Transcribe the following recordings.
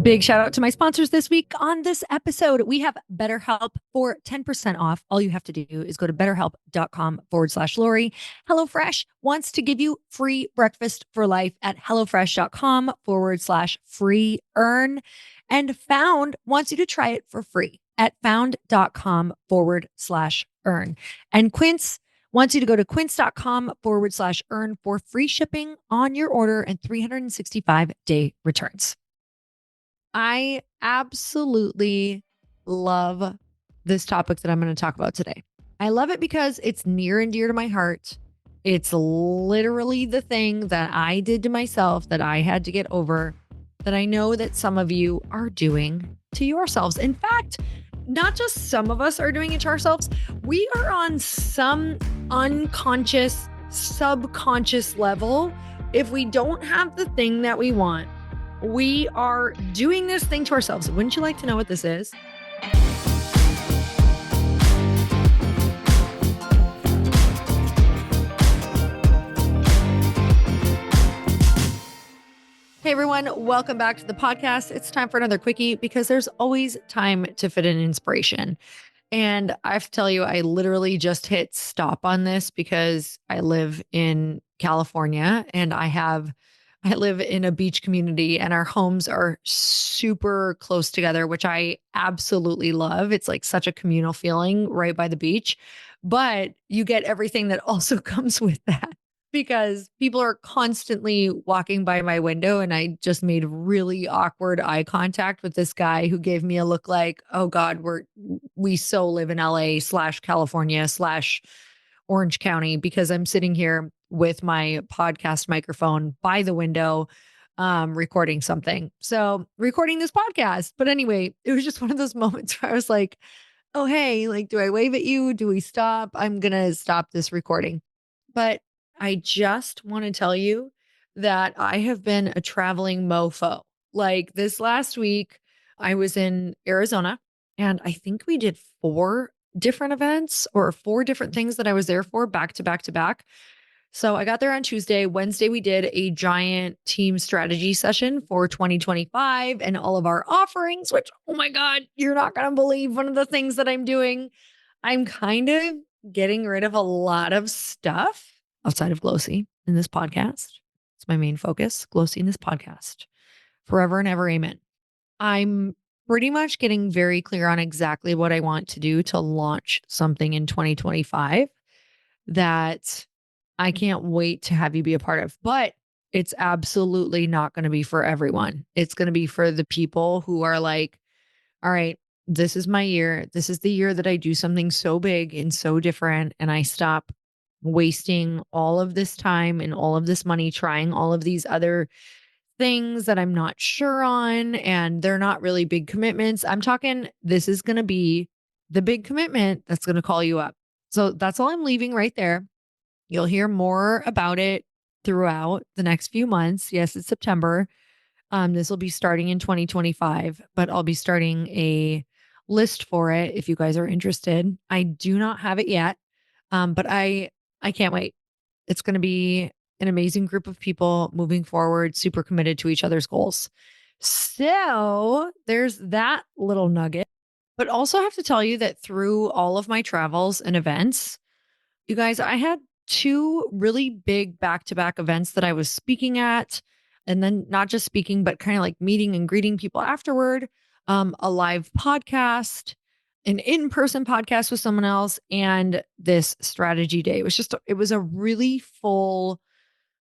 Big shout out to my sponsors this week. On this episode, we have BetterHelp for 10% off. All you have to do is go to betterhelp.com/Lori. HelloFresh wants to give you free breakfast for life at HelloFresh.com/free earn. And Found wants you to try it for free at found.com/earn. And Quince wants you to go to quince.com/earn for free shipping on your order and 365-day returns. I absolutely love this topic that I'm going to talk about today. I love it because it's near and dear to my heart. It's literally the thing that I did to myself that I had to get over, that I know that some of you are doing to yourselves. In fact, not just some of us are doing it to ourselves, we are on some unconscious, subconscious level. If we don't have the thing that we want, we are doing this thing to ourselves. Wouldn't you like to know what this is? Hey everyone, welcome back to the podcast. It's time for another quickie because there's always time to fit in inspiration. And I have to tell you, I literally just hit stop on this because I live in California and I live in a beach community and our homes are super close together, which I absolutely love. It's like such a communal feeling right by the beach, but you get everything that also comes with that because people are constantly walking by my window. And I just made really awkward eye contact with this guy who gave me a look like, oh God, we so live in LA/California/Orange County, because I'm sitting here with my podcast microphone by the window, recording something. So recording this podcast. But anyway, it was just one of those moments where I was like, oh, hey, like, do I wave at you? Do we stop? I'm going to stop this recording. But I just want to tell you that I have been a traveling mofo. Like this last week, I was in Arizona and I think we did 4 different events or 4 different things that I was there for back to back to back. So I got there on Tuesday. Wednesday, we did a giant team strategy session for 2025 and all of our offerings, which, oh my God, you're not going to believe one of the things that I'm doing. I'm kind of getting rid of a lot of stuff outside of Glossy in this podcast. It's my main focus, Glossy in this podcast. Forever and ever, amen. I'm pretty much getting very clear on exactly what I want to do to launch something in 2025 that I can't wait to have you be a part of. But it's absolutely not going to be for everyone. It's going to be for the people who are like, all right, this is my year. This is the year that I do something so big and so different. And I stop wasting all of this time and all of this money trying all of these other things that I'm not sure on. And they're not really big commitments. I'm talking, this is going to be the big commitment that's going to call you up. So that's all I'm leaving right there. You'll hear more about it throughout the next few months. Yes, it's September. This will be starting in 2025, but I'll be starting a list for it if you guys are interested. I do not have it yet, but I can't wait. It's going to be an amazing group of people moving forward, super committed to each other's goals. So there's that little nugget. But also have to tell you that through all of my travels and events, you guys, I had 2 really big back-to-back events that I was speaking at, and then not just speaking, but kind of like meeting and greeting people afterward, a live podcast, an in-person podcast with someone else, and this strategy day. It was a really full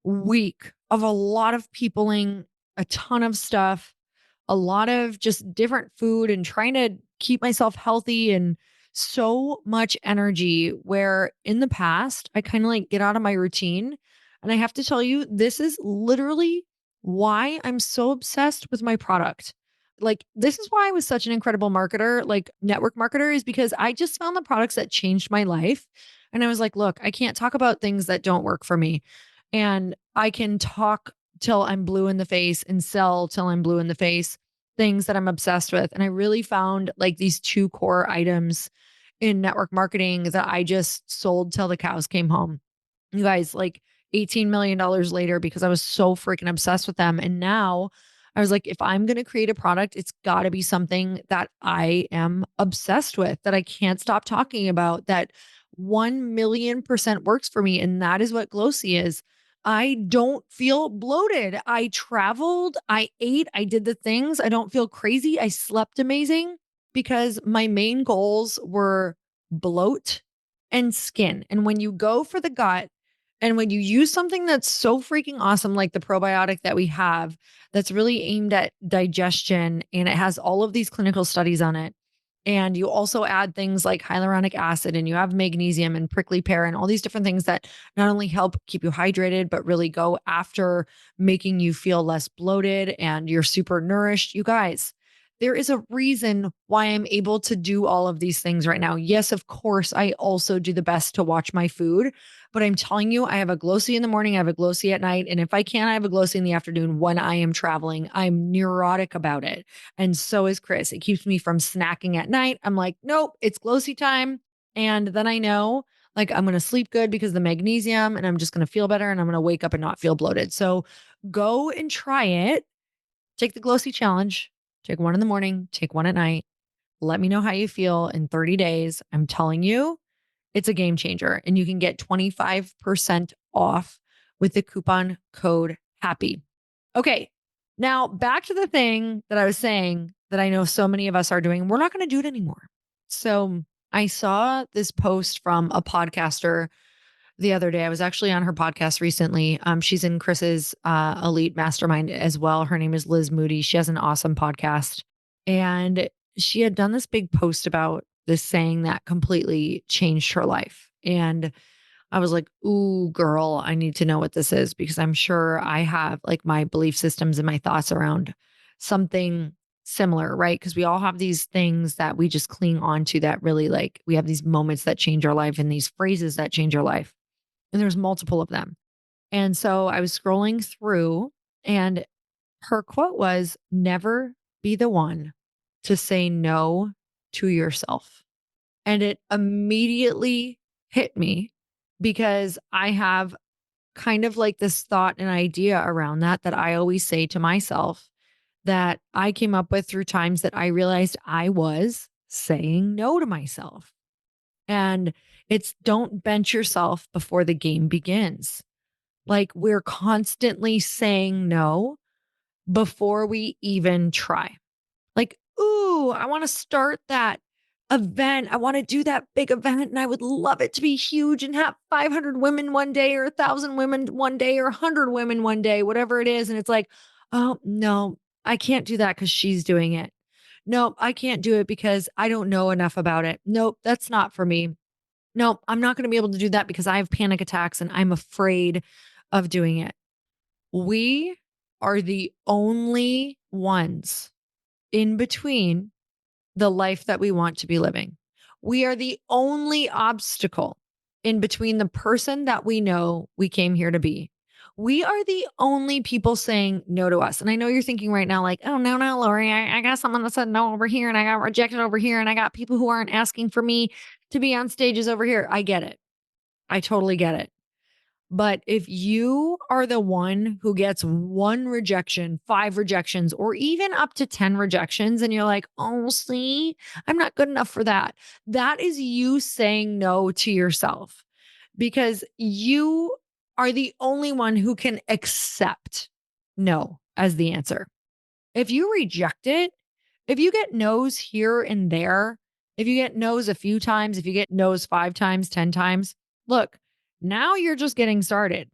week of a lot of peopling, a ton of stuff, a lot of just different food and trying to keep myself healthy and so much energy, where in the past I kind of like get out of my routine. And I have to tell you, this is literally why I'm so obsessed with my product. Like, this is why I was such an incredible marketer, like network marketer, is because I just found the products that changed my life. And I was like, look, I can't talk about things that don't work for me. And I can talk till I'm blue in the face and sell till I'm blue in the face things that I'm obsessed with. And I really found like these 2 core items in network marketing that I just sold till the cows came home. You guys, like $18 million later, because I was so freaking obsessed with them. And now I was like, if I'm going to create a product, it's got to be something that I am obsessed with, that I can't stop talking about, that 1,000,000% works for me. And that is what Glossy is. I don't feel bloated. I traveled, I ate, I did the things. I don't feel crazy. I slept amazing because my main goals were bloat and skin. And when you go for the gut and when you use something that's so freaking awesome, like the probiotic that we have, that's really aimed at digestion and it has all of these clinical studies on it. And you also add things like hyaluronic acid and you have magnesium and prickly pear and all these different things that not only help keep you hydrated, but really go after making you feel less bloated and you're super nourished. You guys, there is a reason why I'm able to do all of these things right now. Yes, of course, I also do the best to watch my food, but I'm telling you, I have a Glossy in the morning, I have a Glossy at night, and if I can, I have a Glossy in the afternoon when I am traveling. I'm neurotic about it. And so is Chris. It keeps me from snacking at night. I'm like, nope, it's Glossy time. And then I know like I'm going to sleep good because of the magnesium and I'm just going to feel better and I'm going to wake up and not feel bloated. So go and try it. Take the Glossy challenge. Take one in the morning, take one at night. Let me know how you feel in 30 days. I'm telling you, it's a game changer. And you can get 25% off with the coupon code HAPPY. Okay. Now back to the thing that I was saying that I know so many of us are doing. We're not going to do it anymore. So I saw this post from a podcaster the other day. I was actually on her podcast recently. She's in Chris's elite mastermind as well. Her name is Liz Moody. She has an awesome podcast. And she had done this big post about this saying that completely changed her life. And I was like, ooh, girl, I need to know what this is because I'm sure I have like my belief systems and my thoughts around something similar, right? Because we all have these things that we just cling on to that really like we have these moments that change our life and these phrases that change our life. And there's multiple of them. And so I was scrolling through and her quote was never be the one to say no to yourself. And it immediately hit me because I have kind of like this thought and idea around that that I always say to myself that I came up with through times that I realized I was saying no to myself. And it's don't bench yourself before the game begins. Like we're constantly saying no before we even try. Like, ooh, I want to start that event. I want to do that big event and I would love it to be huge and have 500 women one day or 1,000 women one day or 100 women one day, whatever it is. And it's like, oh, no, I can't do that because she's doing it. Nope, I can't do it because I don't know enough about it. Nope, that's not for me. Nope, I'm not going to be able to do that because I have panic attacks and I'm afraid of doing it. We are the only ones in between the life that we want to be living. We are the only obstacle in between the person that we know we came here to be. We are the only people saying no to us. And I know you're thinking right now, like, oh, no, no, Lori, I got someone that said no over here and I got rejected over here and I got people who aren't asking for me to be on stages over here. I get it. I totally get it. But if you are the one who gets one rejection, five rejections, or even up to 10 rejections, and you're like, oh, see, I'm not good enough for that. That is you saying no to yourself because you are the only one who can accept no as the answer. If you reject it, if you get no's here and there, if you get no's a few times, if you get no's 5 times, 10 times, look, now you're just getting started.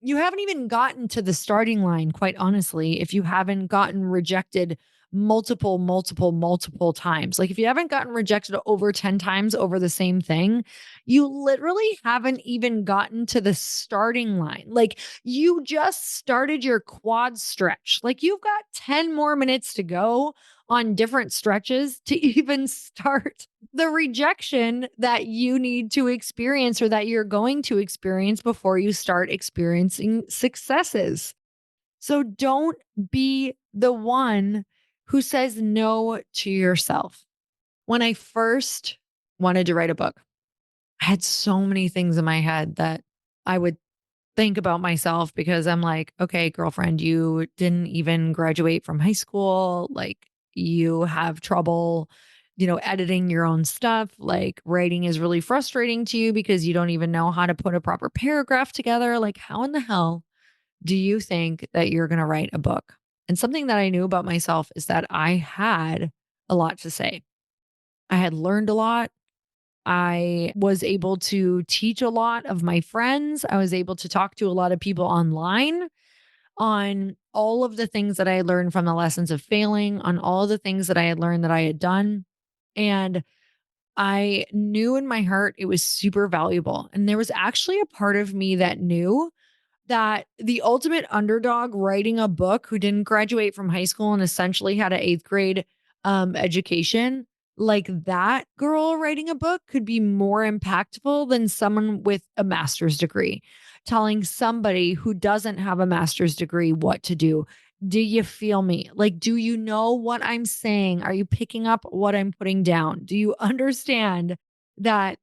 You haven't even gotten to the starting line, quite honestly, if you haven't gotten rejected multiple times. Like if you haven't gotten rejected over 10 times over the same thing, you literally haven't even gotten to the starting line. Like you just started your quad stretch. Like you've got 10 more minutes to go on different stretches to even start the rejection that you need to experience or that you're going to experience before you start experiencing successes. So don't be the one who says no to yourself. When I first wanted to write a book, I had so many things in my head that I would think about myself because I'm like, okay, girlfriend, you didn't even graduate from high school. Like, you have trouble, editing your own stuff. Like, writing is really frustrating to you because you don't even know how to put a proper paragraph together. Like, how in the hell do you think that you're going to write a book? And something that I knew about myself is that I had a lot to say. I had learned a lot. I was able to teach a lot of my friends. I was able to talk to a lot of people online on all of the things that I had learned from the lessons of failing, on all the things that I had learned that I had done. And I knew in my heart it was super valuable. And there was actually a part of me that knew that the ultimate underdog writing a book who didn't graduate from high school and essentially had an eighth grade education, like that girl writing a book could be more impactful than someone with a master's degree telling somebody who doesn't have a master's degree what to do. Do you feel me? Like, do you know what I'm saying? Are you picking up what I'm putting down? Do you understand that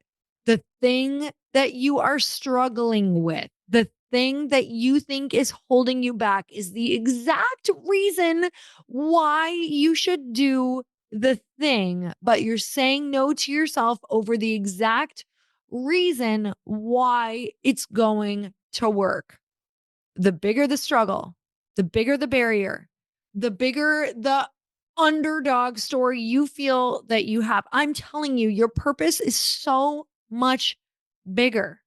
the thing that you are struggling with, the thing that you think is holding you back is the exact reason why you should do the thing, but you're saying no to yourself over the exact reason why it's going to work. The bigger the struggle, the bigger the barrier, the bigger the underdog story you feel that you have. I'm telling you, your purpose is so much bigger.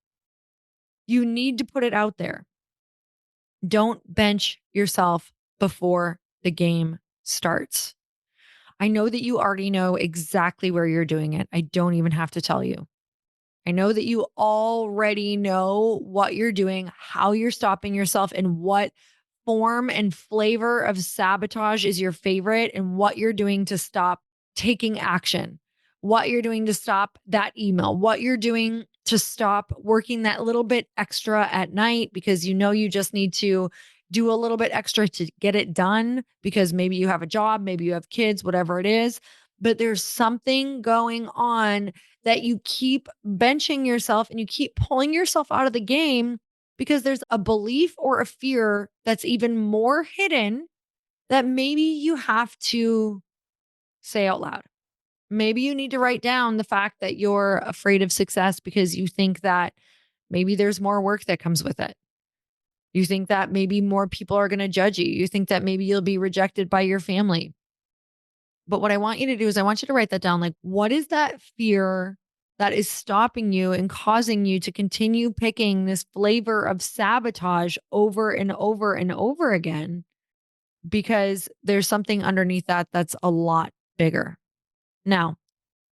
You need to put it out there. Don't bench yourself before the game starts. I know that you already know exactly where you're doing it. I don't even have to tell you. I know that you already know what you're doing, how you're stopping yourself, and what form and flavor of sabotage is your favorite, and what you're doing to stop taking action, what you're doing to stop that email, what you're doing to stop working that little bit extra at night because you know you just need to do a little bit extra to get it done because maybe you have a job, maybe you have kids, whatever it is. But there's something going on that you keep benching yourself and you keep pulling yourself out of the game because there's a belief or a fear that's even more hidden that maybe you have to say out loud. Maybe you need to write down the fact that you're afraid of success because you think that maybe there's more work that comes with it. You think that maybe more people are going to judge you. You think that maybe you'll be rejected by your family. But what I want you to do is I want you to write that down. Like, what is that fear that is stopping you and causing you to continue picking this flavor of sabotage over and over and over again? Because there's something underneath that that's a lot bigger. Now,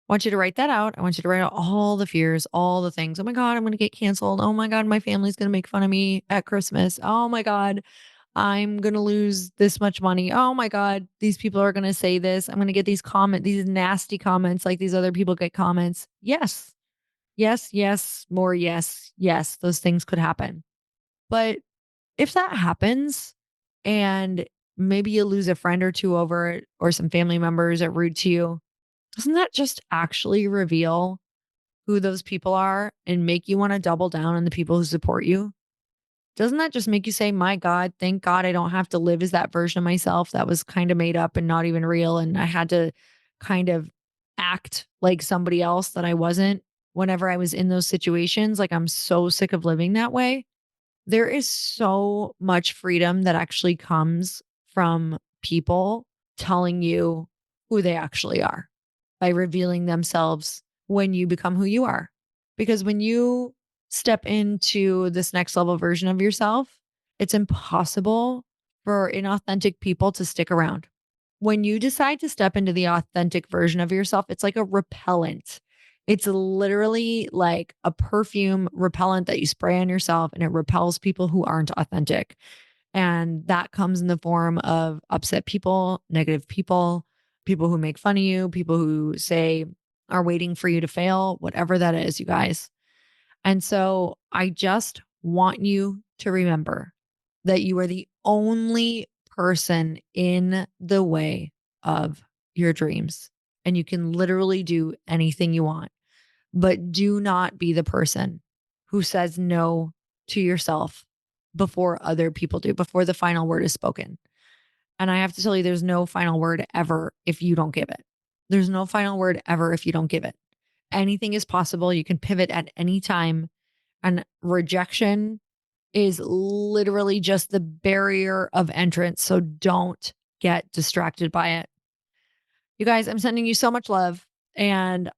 I want you to write that out. I want you to write out all the fears, all the things. Oh my God, I'm going to get canceled. Oh my God, my family's going to make fun of me at Christmas. Oh my God, I'm going to lose this much money. Oh my God, these people are going to say this. I'm going to get these nasty comments like these other people get comments. Yes, yes, yes, more yes, yes, those things could happen. But if that happens and maybe you lose a friend or two over it or some family members that rude to you, doesn't that just actually reveal who those people are and make you want to double down on the people who support you? Doesn't that just make you say, my God, thank God I don't have to live as that version of myself that was kind of made up and not even real. And I had to kind of act like somebody else that I wasn't whenever I was in those situations. Like, I'm so sick of living that way. There is so much freedom that actually comes from people telling you who they actually are by revealing themselves when you become who you are. Because when you step into this next level version of yourself, it's impossible for inauthentic people to stick around. When you decide to step into the authentic version of yourself, it's like a repellent. It's literally like a perfume repellent that you spray on yourself and it repels people who aren't authentic. And that comes in the form of upset people, negative people, people who make fun of you, people who say are waiting for you to fail, whatever that is, you guys. And so I just want you to remember that you are the only person in the way of your dreams. And you can literally do anything you want, but do not be the person who says no to yourself before other people do, before the final word is spoken. And I have to tell you, there's no final word ever if you don't give it. There's no final word ever if you don't give it. Anything is possible. You can pivot at any time. And rejection is literally just the barrier of entrance. So don't get distracted by it. You guys, I'm sending you so much love. And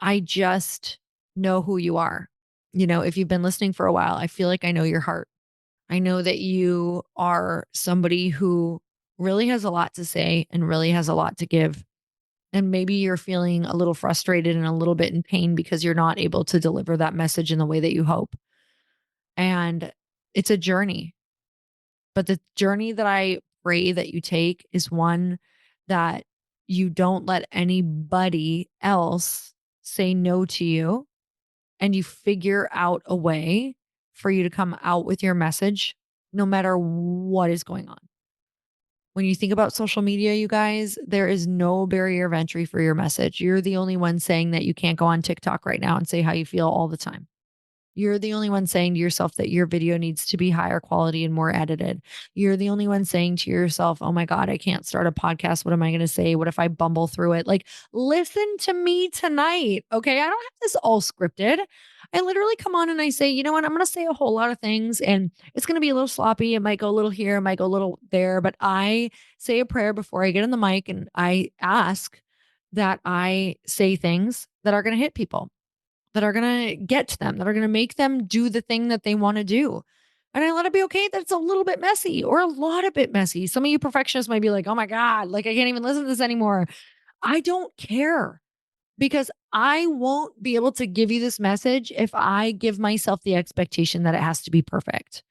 I just know who you are. If you've been listening for a while, I feel like I know your heart. I know that you are somebody who really has a lot to say and really has a lot to give. And maybe you're feeling a little frustrated and a little bit in pain because you're not able to deliver that message in the way that you hope. And it's a journey. But the journey that I pray that you take is one that you don't let anybody else say no to you, and you figure out a way for you to come out with your message no matter what is going on. When you think about social media, you guys, there is no barrier of entry for your message. You're the only one saying that you can't go on TikTok right now and say how you feel all the time. You're the only one saying to yourself that your video needs to be higher quality and more edited. You're the only one saying to yourself, oh my God, I can't start a podcast. What am I going to say? What if I bumble through it? Like, listen to me tonight. Okay. I don't have this all scripted. I literally come on and I say, you know what? I'm going to say a whole lot of things and it's going to be a little sloppy. It might go a little here, it might go a little there, but I say a prayer before I get on the mic and I ask that I say things that are going to hit people, that are going to get to them, that are going to make them do the thing that they want to do. And I let it be okay that it's a little bit messy or a lot of bit messy. Some of you perfectionists might be like, oh my God, like I can't even listen to this anymore. I don't care because I won't be able to give you this message if I give myself the expectation that it has to be perfect.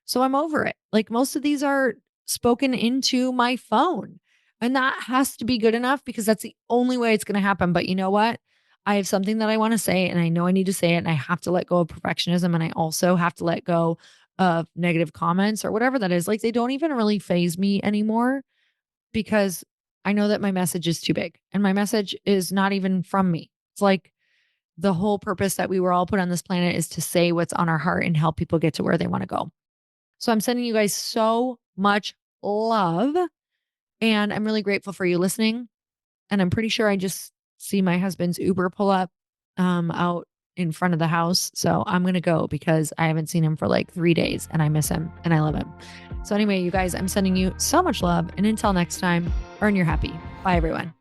So I'm over it. Like most of these are spoken into my phone. And that has to be good enough because that's the only way it's going to happen. But you know what? I have something that I want to say and I know I need to say it and I have to let go of perfectionism and I also have to let go of negative comments or whatever that is. Like they don't even really phase me anymore because I know that my message is too big and my message is not even from me. It's like the whole purpose that we were all put on this planet is to say what's on our heart and help people get to where they want to go. So I'm sending you guys so much love. And I'm really grateful for you listening. And I'm pretty sure I just see my husband's Uber pull up out in front of the house. So I'm going to go because I haven't seen him for like 3 days and I miss him and I love him. So anyway, you guys, I'm sending you so much love. And until next time, earn your happy. Bye, everyone.